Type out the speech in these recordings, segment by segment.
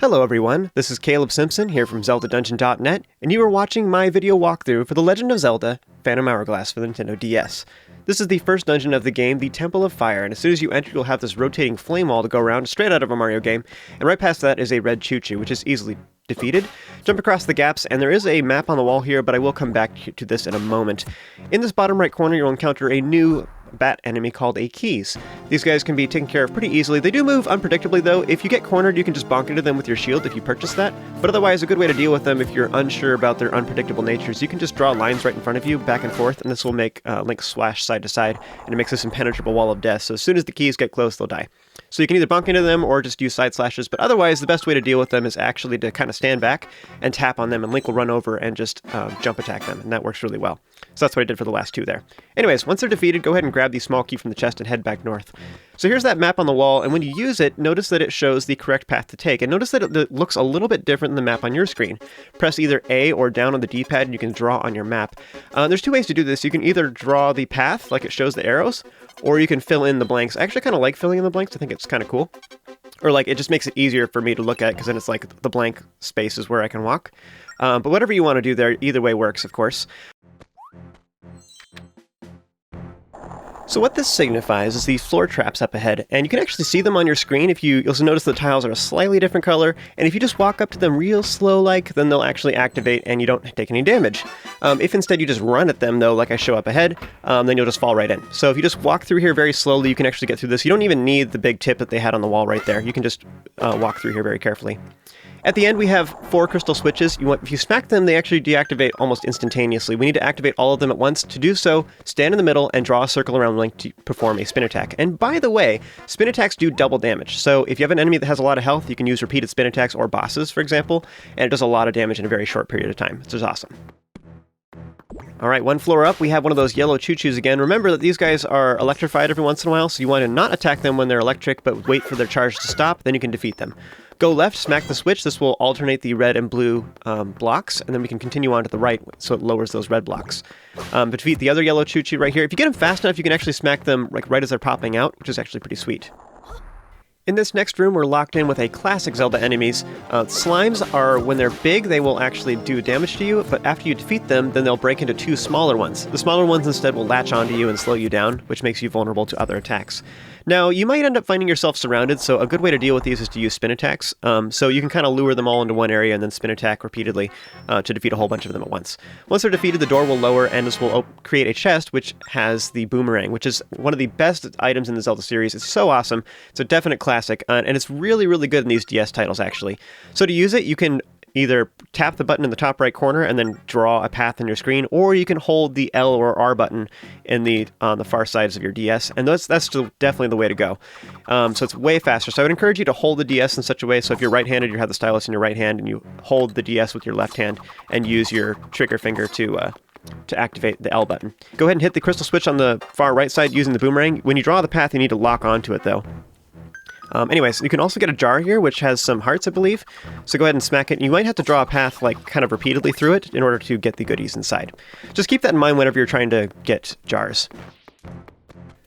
Hello everyone, this is Caleb Simpson here from ZeldaDungeon.net, and you are watching my video walkthrough for The Legend of Zelda Phantom Hourglass for the Nintendo DS. This is the first dungeon of the game, the Temple of Fire, and as soon as you enter you'll have this rotating flame wall to go around straight out of a Mario game, and right past that is a red choo-choo, which is easily defeated. Jump across the gaps, and there is a map on the wall here, but I will come back to this in a moment. In this bottom right corner you'll encounter a new bat enemy called a Keys. These guys can be taken care of pretty easily. They do move unpredictably though. If you get cornered, you can just bonk into them with your shield if you purchase that, but otherwise a good way to deal with them if you're unsure about their unpredictable natures, you can just draw lines right in front of you, back and forth, and this will make Link swash side to side, and it makes this impenetrable wall of death, so as soon as the Keys get close, they'll die. So you can either bonk into them or just use side slashes, but otherwise the best way to deal with them is actually to kind of stand back and tap on them, and Link will run over and just jump attack them, and that works really well. So that's what I did for the last two there. Anyways, once they're defeated, go ahead and grab the small key from the chest and head back north. So here's that map on the wall, and when you use it, notice that it shows the correct path to take, and notice that it looks a little bit different than the map on your screen. Press either A or down on the D-pad and you can draw on your map. There's two ways to do this. You can either draw the path, like it shows the arrows, or you can fill in the blanks. I actually kind of like filling in the blanks. I think it's kind of cool. Or like, it just makes it easier for me to look at, because then it's like the blank space is where I can walk. But whatever you want to do there, either way works, of course. So what this signifies is these floor traps up ahead, and you can actually see them on your screen. You'll also notice the tiles are a slightly different color, and if you just walk up to them real slow-like, then they'll actually activate and you don't take any damage. If instead you just run at them, though, like I show up ahead, then you'll just fall right in. So if you just walk through here very slowly, you can actually get through this. You don't even need the big tip that they had on the wall right there. You can just walk through here very carefully. At the end, we have 4 crystal switches. If you smack them, they actually deactivate almost instantaneously. We need to activate all of them at once. To do so, stand in the middle and draw a circle around Link to perform a spin attack. And by the way, spin attacks do double damage. So if you have an enemy that has a lot of health, you can use repeated spin attacks, or bosses, for example, and it does a lot of damage in a very short period of time. It's just awesome. Alright, one floor up, we have one of those yellow choo-choos again. Remember that these guys are electrified every once in a while, so you want to not attack them when they're electric, but wait for their charge to stop, then you can defeat them. Go left, smack the switch. This will alternate the red and blue blocks, and then we can continue on to the right, so it lowers those red blocks. But defeat the other yellow choo-choo right here. If you get them fast enough, you can actually smack them like right as they're popping out, which is actually pretty sweet. In this next room, we're locked in with a classic Zelda enemies. Slimes are, when they're big, they will actually do damage to you, but after you defeat them, then they'll break into 2 smaller ones. The smaller ones instead will latch onto you and slow you down, which makes you vulnerable to other attacks. Now, you might end up finding yourself surrounded, so a good way to deal with these is to use spin attacks. So you can kind of lure them all into one area and then spin attack repeatedly to defeat a whole bunch of them at once. Once they're defeated, the door will lower, and this will create a chest which has the Boomerang, which is one of the best items in the Zelda series. It's so awesome. It's a definite classic, and it's really, really good in these DS titles, actually. So to use it, you can either tap the button in the top right corner and then draw a path on your screen, or you can hold the L or R button on the far sides of your DS, and that's still definitely the way to go. So it's way faster. So I would encourage you to hold the DS in such a way, so if you're right-handed, you have the stylus in your right hand, and you hold the DS with your left hand, and use your trigger finger to activate the L button. Go ahead and hit the crystal switch on the far right side using the Boomerang. When you draw the path, you need to lock onto it, though. Anyways, you can also get a jar here, which has some hearts, I believe. So go ahead and smack it. You might have to draw a path, like, kind of repeatedly through it in order to get the goodies inside. Just keep that in mind whenever you're trying to get jars.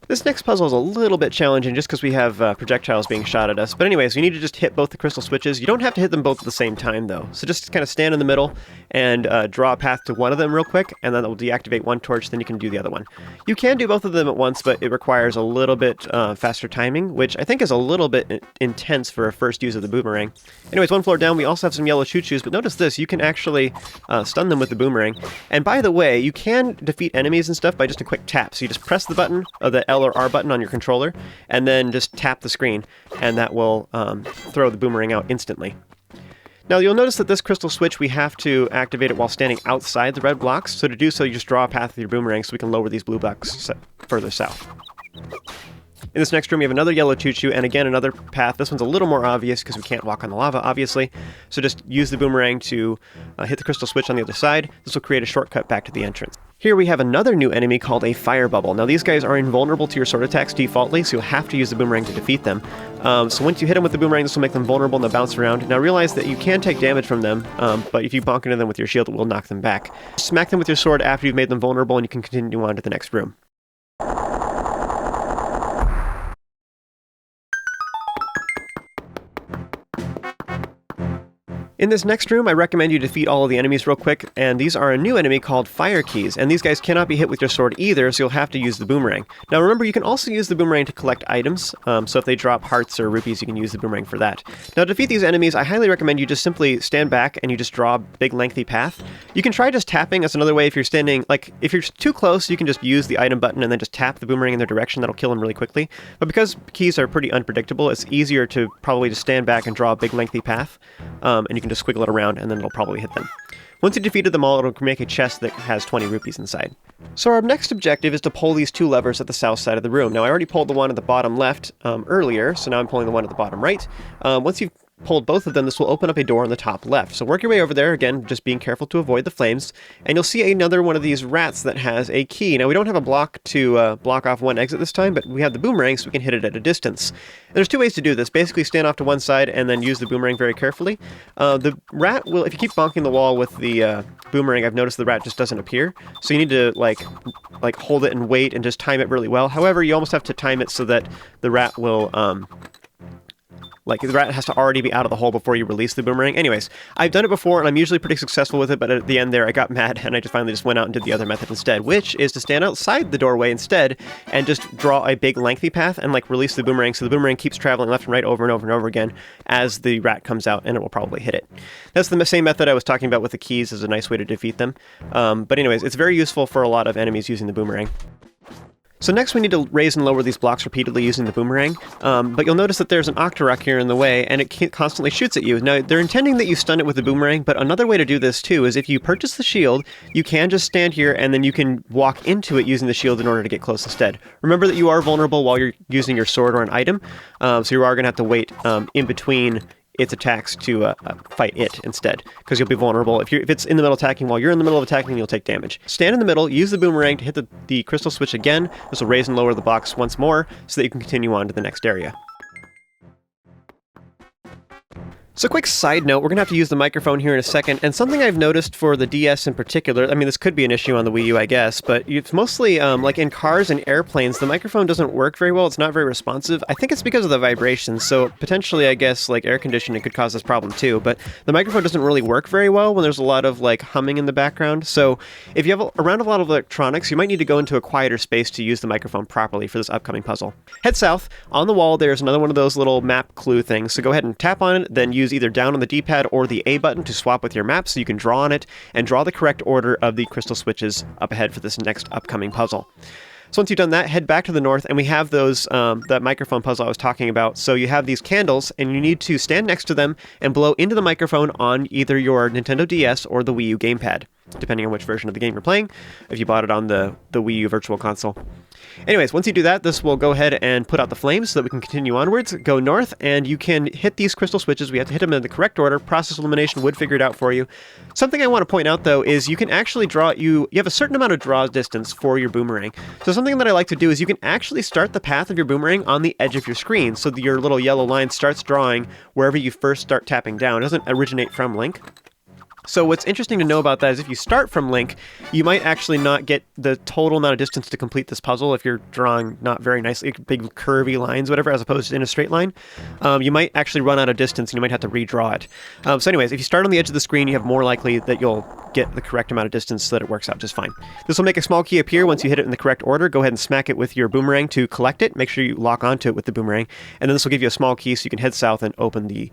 This next puzzle is a little bit challenging just because we have projectiles being shot at us. But anyways, you need to just hit both the crystal switches. You don't have to hit them both at the same time, though. So just kind of stand in the middle and draw a path to one of them real quick, and then it will deactivate one torch, then you can do the other one. You can do both of them at once, but it requires a little bit faster timing, which I think is a little bit intense for a first use of the Boomerang. Anyways, one floor down, we also have some yellow choo-choos, but notice this, you can actually stun them with the Boomerang. And by the way, you can defeat enemies and stuff by just a quick tap. So you just press the button, the L or R button on your controller, and then just tap the screen, and that will throw the Boomerang out instantly. Now you'll notice that this crystal switch, we have to activate it while standing outside the red blocks, so to do so you just draw a path with your Boomerang so we can lower these blue blocks further south. In this next room, we have another yellow choo-choo, and again, another path. This one's a little more obvious because we can't walk on the lava, obviously. So just use the Boomerang to hit the crystal switch on the other side. This will create a shortcut back to the entrance. Here we have another new enemy called a Fire Bubble. Now these guys are invulnerable to your sword attacks defaultly, so you'll have to use the Boomerang to defeat them. So once you hit them with the Boomerang, this will make them vulnerable and they'll bounce around. Now realize that you can take damage from them, but if you bonk into them with your shield, it will knock them back. Smack them with your sword after you've made them vulnerable, and you can continue on to the next room. In this next room, I recommend you defeat all of the enemies real quick, and these are a new enemy called Fire Keys, and these guys cannot be hit with your sword either, so you'll have to use the boomerang. Now remember, you can also use the boomerang to collect items, so if they drop hearts or rupees, you can use the boomerang for that. Now to defeat these enemies, I highly recommend you just simply stand back and you just draw a big lengthy path. You can try just tapping. That's another way. If you're standing, like, if you're too close, you can just use the item button and then just tap the boomerang in their direction. That'll kill them really quickly. But because keys are pretty unpredictable, it's easier to probably just stand back and draw a big lengthy path, and you can just squiggle it around and then it'll probably hit them. Once you defeated them all, it'll make a chest that has 20 rupees inside. So our next objective is to pull these two levers at the south side of the room. Now I already pulled the one at the bottom left earlier, so now I'm pulling the one at the bottom right. Once you've pulled both of them, this will open up a door on the top left. So work your way over there, again, just being careful to avoid the flames, and you'll see another one of these rats that has a key. Now we don't have a block to block off one exit this time, but we have the boomerang so we can hit it at a distance. And there's two ways to do this. Basically stand off to one side and then use the boomerang very carefully. The rat will, if you keep bonking the wall with the boomerang, I've noticed the rat just doesn't appear. So you need to like hold it and wait and just time it really well. However, you almost have to time it so that the rat will the rat has to already be out of the hole before you release the boomerang. Anyways, I've done it before, and I'm usually pretty successful with it, but at the end there, I got mad, and I just finally went out and did the other method instead, which is to stand outside the doorway instead, and just draw a big lengthy path, and release the boomerang, so the boomerang keeps traveling left and right over and over and over again as the rat comes out, and it will probably hit it. That's the same method I was talking about with the keys as a nice way to defeat them. But anyways, it's very useful for a lot of enemies using the boomerang. So next we need to raise and lower these blocks repeatedly using the boomerang, but you'll notice that there's an Octorok here in the way, and it constantly shoots at you. Now, they're intending that you stun it with the boomerang, but another way to do this too is if you purchase the shield, you can just stand here and then you can walk into it using the shield in order to get close instead. Remember that you are vulnerable while you're using your sword or an item, so you are going to have to wait in between its attacks to fight it instead, because you'll be vulnerable. If it's in the middle attacking while you're in the middle of attacking, you'll take damage. Stand in the middle, use the boomerang to hit the crystal switch again. This will raise and lower the blocks once more so that you can continue on to the next area. So quick side note, we're going to have to use the microphone here in a second, and something I've noticed for the DS in particular, I mean this could be an issue on the Wii U I guess, but it's mostly like in cars and airplanes, the microphone doesn't work very well, it's not very responsive. I think it's because of the vibrations, so potentially I guess like air conditioning could cause this problem too, but the microphone doesn't really work very well when there's a lot of like humming in the background, so if you have around a lot of electronics, you might need to go into a quieter space to use the microphone properly for this upcoming puzzle. Head south, on the wall there's another one of those little map clue things, so go ahead and tap on it, then use either down on the D-pad or the A button to swap with your map so you can draw on it and draw the correct order of the crystal switches up ahead for this next upcoming puzzle. So once you've done that, head back to the north, and we have those, that microphone puzzle I was talking about. So you have these candles, and you need to stand next to them and blow into the microphone on either your Nintendo DS or the Wii U gamepad, depending on which version of the game you're playing, if you bought it on the Wii U Virtual Console. Anyways, once you do that, this will go ahead and put out the flames so that we can continue onwards, go north, and you can hit these crystal switches. We have to hit them in the correct order. Process elimination would figure it out for you. Something I want to point out, though, is you can actually draw, you have a certain amount of draw distance for your boomerang. So something that I like to do is you can actually start the path of your boomerang on the edge of your screen, so that your little yellow line starts drawing wherever you first start tapping down. It doesn't originate from Link. So what's interesting to know about that is if you start from Link, you might actually not get the total amount of distance to complete this puzzle if you're drawing not very nicely, big curvy lines, whatever, as opposed to in a straight line. You might actually run out of distance and you might have to redraw it. So anyways, if you start on the edge of the screen, you have more likely that you'll get the correct amount of distance so that it works out just fine. This will make a small key appear once you hit it in the correct order. Go ahead and smack it with your boomerang to collect it. Make sure you lock onto it with the boomerang. And then this will give you a small key so you can head south and open the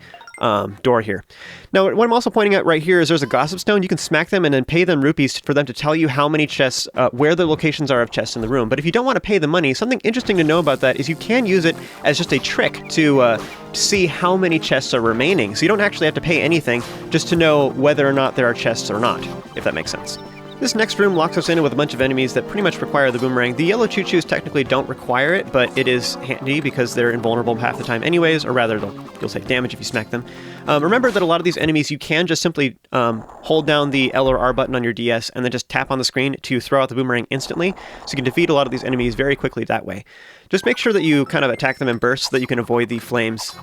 door here. Now, what I'm also pointing out right here is there's a gossip stone. You can smack them and then pay them rupees for them to tell you how many chests, where the locations are of chests in the room. But if you don't want to pay the money, something interesting to know about that is you can use it as just a trick to see how many chests are remaining. So you don't actually have to pay anything just to know whether or not there are chests or not, if that makes sense. This next room locks us in with a bunch of enemies that pretty much require the boomerang. The yellow choo-choos technically don't require it, but it is handy because they're invulnerable half the time anyways, or rather you'll take damage if you smack them. Remember that a lot of these enemies you can just simply hold down the L or R button on your DS and then just tap on the screen to throw out the boomerang instantly, so you can defeat a lot of these enemies very quickly that way. Just make sure that you kind of attack them in bursts so that you can avoid the flames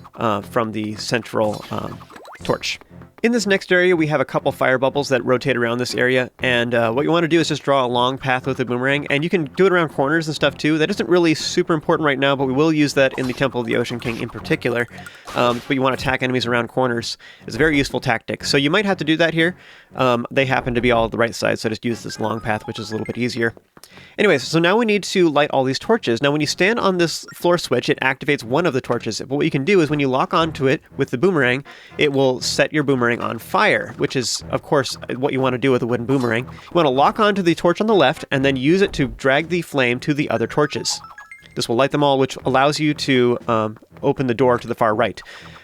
from the central torch. In this next area, we have a couple fire bubbles that rotate around this area, and what you want to do is just draw a long path with the boomerang, and you can do it around corners and stuff too. That isn't really super important right now, but we will use that in the Temple of the Ocean King in particular. But you want to attack enemies around corners. It's a very useful tactic, so you might have to do that here. They happen to be all at the right side, so I just use this long path, which is a little bit easier. Anyways, so now we need to light all these torches. Now when you stand on this floor switch, it activates one of the torches. But what you can do is when you lock onto it with the boomerang, it will set your boomerang on fire, which is, of course, what you want to do with a wooden boomerang. You want to lock onto the torch on the left and then use it to drag the flame to the other torches. This will light them all, which allows you to open the door to the far right.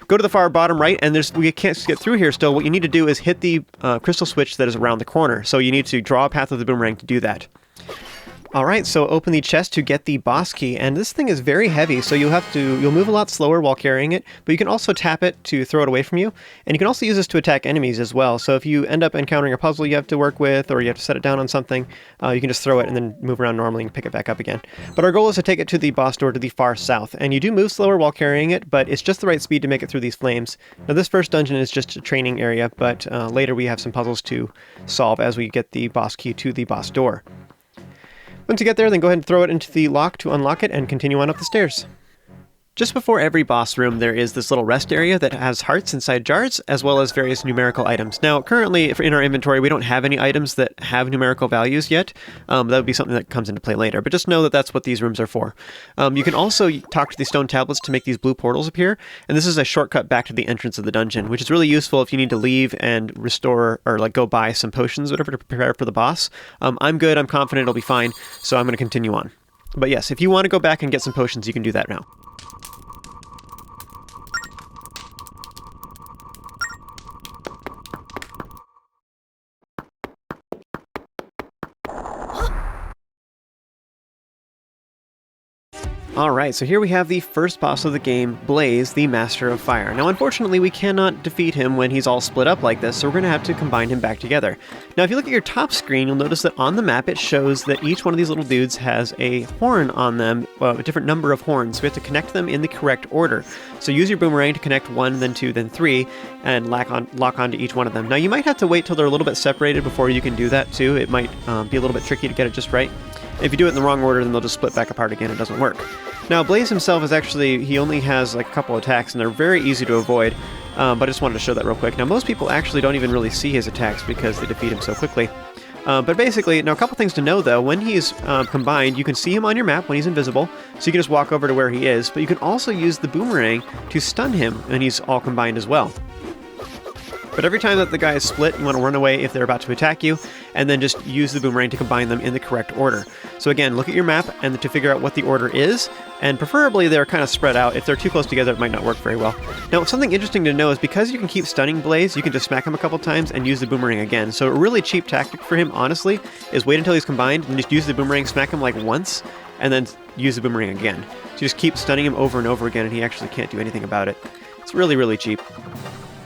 Go to the far bottom right, and we can't get through here still. What you need to do is hit the crystal switch that is around the corner. So you need to draw a path with the boomerang to do that. Alright, so open the chest to get the boss key, and this thing is very heavy, so you'll move a lot slower while carrying it, but you can also tap it to throw it away from you, and you can also use this to attack enemies as well. So if you end up encountering a puzzle you have to work with, or you have to set it down on something, you can just throw it and then move around normally and pick it back up again. But our goal is to take it to the boss door to the far south, and you do move slower while carrying it, but it's just the right speed to make it through these flames. Now this first dungeon is just a training area, but later we have some puzzles to solve as we get the boss key to the boss door. Once you get there, then go ahead and throw it into the lock to unlock it and continue on up the stairs. Just before every boss room, there is this little rest area that has hearts inside jars, as well as various numerical items. Now, currently, in our inventory, we don't have any items that have numerical values yet. That would be something that comes into play later, but just know that that's what these rooms are for. You can also talk to the stone tablets to make these blue portals appear, and this is a shortcut back to the entrance of the dungeon, which is really useful if you need to leave and restore, or go buy some potions, whatever, to prepare for the boss. I'm good, I'm confident it'll be fine, so I'm going to continue on. But yes, if you want to go back and get some potions, you can do that now. Alright, so here we have the first boss of the game, Blaaz, the Master of Fire. Now unfortunately we cannot defeat him when he's all split up like this, so we're going to have to combine him back together. Now if you look at your top screen, you'll notice that on the map it shows that each one of these little dudes has a horn on them, a different number of horns, so we have to connect them in the correct order. So use your boomerang to connect 1, then 2, then 3, and lock onto each one of them. Now you might have to wait till they're a little bit separated before you can do that too. It might be a little bit tricky to get it just right. If you do it in the wrong order, then they'll just split back apart again. It doesn't work. Now, Blaaz himself is actually, he only has like a couple attacks, and they're very easy to avoid, but I just wanted to show that real quick. Now, most people actually don't even really see his attacks because they defeat him so quickly. But basically, now a couple things to know though, when he's combined, you can see him on your map when he's invisible, so you can just walk over to where he is, but you can also use the boomerang to stun him when he's all combined as well. But every time that the guy is split, you want to run away if they're about to attack you, and then just use the boomerang to combine them in the correct order. So again, look at your map and to figure out what the order is, and preferably they're kind of spread out. If they're too close together, it might not work very well. Now, something interesting to know is because you can keep stunning Blaaz, you can just smack him a couple times and use the boomerang again. So a really cheap tactic for him, honestly, is wait until he's combined, and just use the boomerang, smack him like once, and then use the boomerang again. So you just keep stunning him over and over again, and he actually can't do anything about it. It's really, really cheap.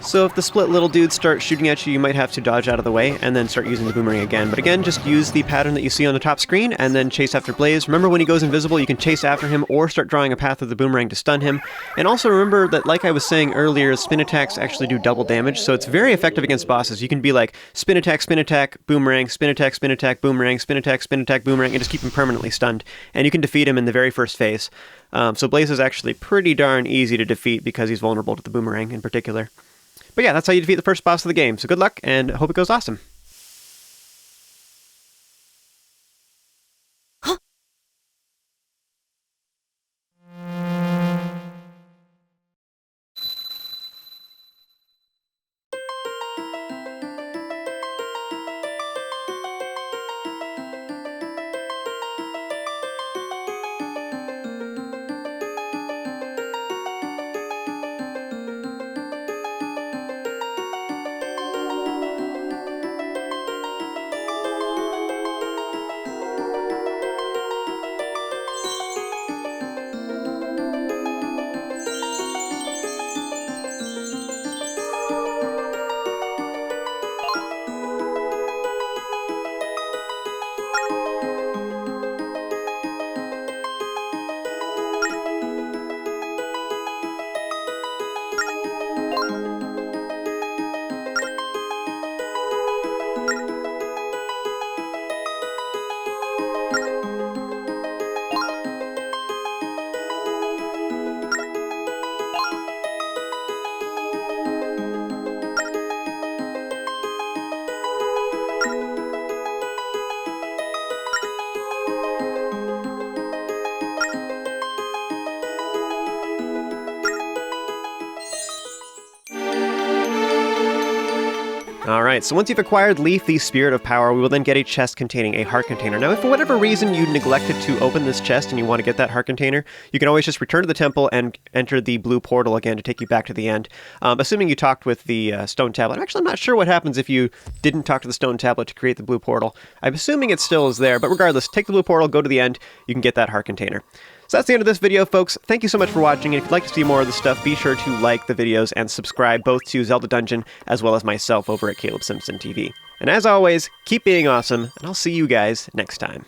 So if the split little dudes start shooting at you, you might have to dodge out of the way and then start using the boomerang again. But again, just use the pattern that you see on the top screen and then chase after Blaaz. Remember, when he goes invisible, you can chase after him or start drawing a path with the boomerang to stun him. And also remember that, like I was saying earlier, spin attacks actually do double damage, so it's very effective against bosses. You can be like spin attack, boomerang, spin attack, boomerang, spin attack, boomerang, and just keep him permanently stunned. And you can defeat him in the very first phase. So Blaaz is actually pretty darn easy to defeat because he's vulnerable to the boomerang in particular. But yeah, that's how you defeat the first boss of the game. So good luck, and hope it goes awesome. Alright, so once you've acquired Leaf, the Spirit of Power, we will then get a chest containing a heart container. Now, if for whatever reason you neglected to open this chest and you want to get that heart container, you can always just return to the temple and enter the blue portal again to take you back to the end. Assuming you talked with the stone tablet. Actually, I'm not sure what happens if you didn't talk to the stone tablet to create the blue portal. I'm assuming it still is there, but regardless, take the blue portal, go to the end, you can get that heart container. So that's the end of this video, folks. Thank you so much for watching, and if you'd like to see more of this stuff, be sure to like the videos and subscribe both to Zelda Dungeon as well as myself over at Caleb Simpson TV. And as always, keep being awesome, and I'll see you guys next time.